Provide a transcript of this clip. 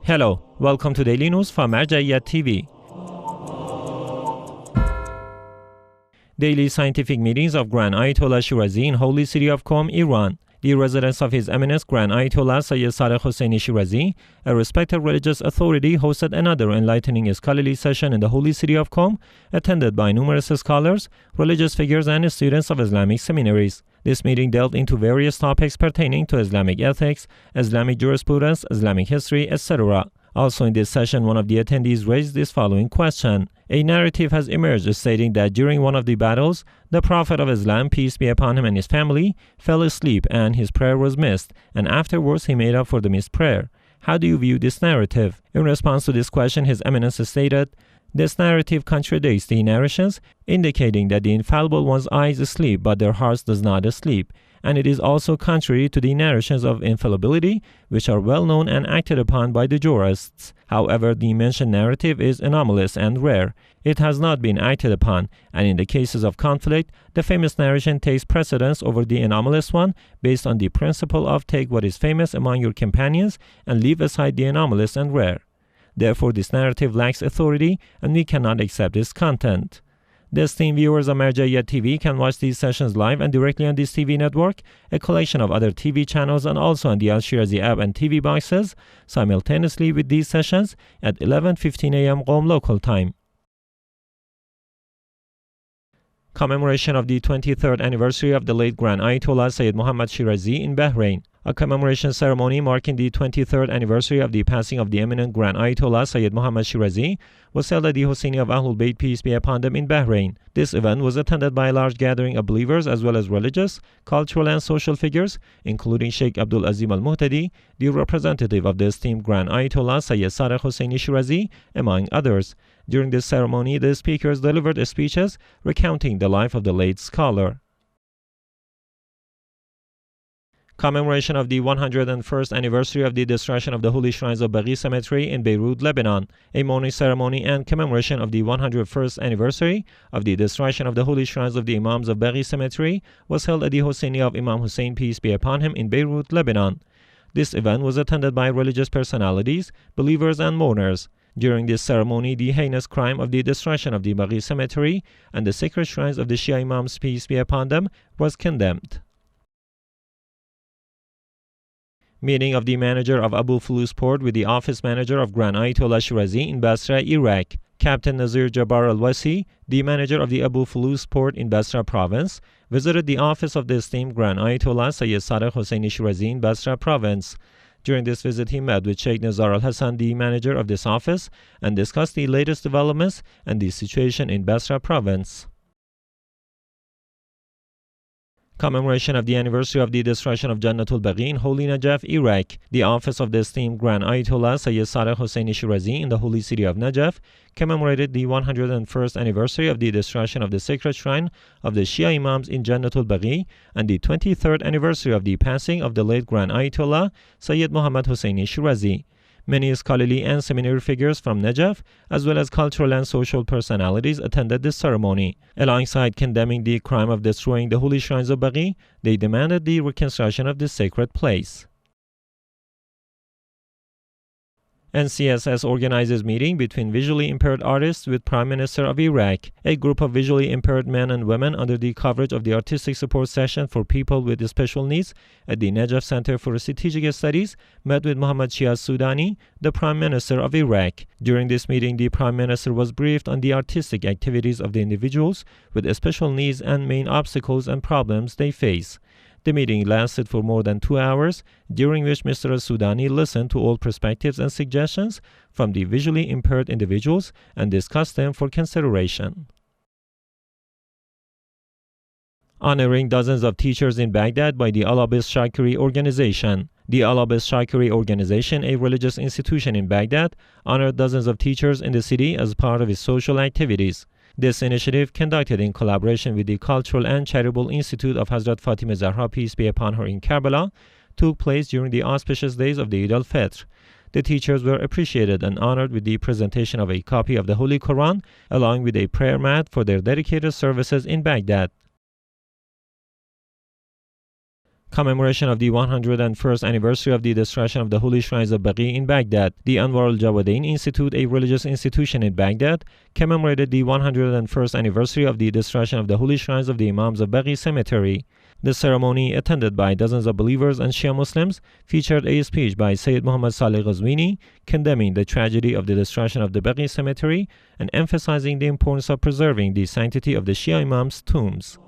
Hello, welcome to Daily News from Al-Jannat TV. Daily scientific meetings of Grand Ayatollah Shirazi in holy city of Qom, Iran. The residence of His Eminence Grand Ayatollah Seyyed Sadiq Shirazi, a respected religious authority, hosted another enlightening scholarly session in the holy city of Qom, attended by numerous scholars, religious figures, and students of Islamic seminaries. This meeting delved into various topics pertaining to Islamic ethics, Islamic jurisprudence, Islamic history, etc. Also in this session, one of the attendees raised this following question. A narrative has emerged stating that during one of the battles, the Prophet of Islam, peace be upon him, and his family fell asleep and his prayer was missed, and afterwards he made up for the missed prayer. How do you view this narrative? In response to this question, His Eminence stated, "This narrative contradicts the narrations, indicating that the infallible one's eyes sleep but their hearts does not sleep, and it is also contrary to the narrations of infallibility, which are well known and acted upon by the jurists. However, the mentioned narrative is anomalous and rare. It has not been acted upon, and in the cases of conflict, the famous narration takes precedence over the anomalous one based on the principle of take what is famous among your companions and leave aside the anomalous and rare. Therefore, this narrative lacks authority, and we cannot accept its content." The esteemed viewers of Al-Jannat TV can watch these sessions live and directly on this TV network, a collection of other TV channels, and also on the Al-Shirazi app and TV boxes, simultaneously with these sessions at 11:15 a.m. Qom local time. Commemoration of the 23rd anniversary of the late Grand Ayatollah Sayyid Mohammad Shirazi in Bahrain. A commemoration ceremony marking the 23rd anniversary of the passing of the eminent Grand Ayatollah Sayyid Mohammad Shirazi was held at the Hosseini of Al-Baqi, peace be upon them, in Bahrain. This event was attended by a large gathering of believers as well as religious, cultural, and social figures, including Sheikh Abdul Azim al-Muhtadi, the representative of the esteemed Grand Ayatollah Sayyid Sadiq Shirazi, among others. During this ceremony, the speakers delivered speeches recounting the life of the late scholar. Commemoration of the 101st anniversary of the destruction of the holy shrines of Baqi Cemetery in Beirut, Lebanon. A mourning ceremony and commemoration of the 101st anniversary of the destruction of the holy shrines of the Imams of Baqi Cemetery was held at the Hosseini of Imam Hussein, peace be upon him, in Beirut, Lebanon. This event was attended by religious personalities, believers, and mourners. During this ceremony, the heinous crime of the destruction of the Baqi Cemetery and the sacred shrines of the Shia Imams, peace be upon them, was condemned. Meeting of the manager of Abu Fulus Port with the office manager of Grand Ayatollah Shirazi in Basra, Iraq. Captain Nazir Jabbar al-Wasi, the manager of the Abu Fulus Port in Basra province, visited the office of the esteemed Grand Ayatollah Sayyid Sadiq Shirazi in Basra province. During this visit, he met with Sheikh Nazar al-Hassan, the manager of this office, and discussed the latest developments and the situation in Basra province. Commemoration of the anniversary of the destruction of Jannat al-Baqi in holy Najaf, Iraq. The office of the esteemed Grand Ayatollah Sayyid Sadiq Shirazi in the holy city of Najaf commemorated the 101st anniversary of the destruction of the sacred shrine of the Shia Imams in Jannat al-Baqi and the 23rd anniversary of the passing of the late Grand Ayatollah Sayyid Mohammad Shirazi. Many scholarly and seminary figures from Najaf, as well as cultural and social personalities, attended this ceremony. Alongside condemning the crime of destroying the holy shrines of Baqi, they demanded the reconstruction of this sacred place. NCSS organizes meeting between visually impaired artists with Prime Minister of Iraq. A group of visually impaired men and women under the coverage of the Artistic Support Session for People with Special Needs at the Najaf Center for Strategic Studies met with Mohammad Sudani, the Prime Minister of Iraq. During this meeting, the Prime Minister was briefed on the artistic activities of the individuals with special needs and main obstacles and problems they face. The meeting lasted for more than 2 hours, during which Mr. Sudani listened to all perspectives and suggestions from the visually impaired individuals and discussed them for consideration. Honoring dozens of teachers in Baghdad by the Al-Abbes Shakeri organization. The Al-Abbes Shakeri organization, a religious institution in Baghdad, honored dozens of teachers in the city as part of its social activities. This initiative, conducted in collaboration with the Cultural and Charitable Institute of Hazrat Fatima Zahra, peace be upon her, in Karbala, took place during the auspicious days of the Eid al-Fitr. The teachers were appreciated and honored with the presentation of a copy of the Holy Quran, along with a prayer mat for their dedicated services in Baghdad. Commemoration of the 101st anniversary of the destruction of the holy shrines of Baqi in Baghdad. The Anwar al-Jawadain Institute, a religious institution in Baghdad, commemorated the 101st anniversary of the destruction of the holy shrines of the Imams of Baqi Cemetery. The ceremony, attended by dozens of believers and Shia Muslims, featured a speech by Seyyed Mohammad condemning the tragedy of the destruction of the Baqi Cemetery and emphasizing the importance of preserving the sanctity of the Shia Imams' tombs.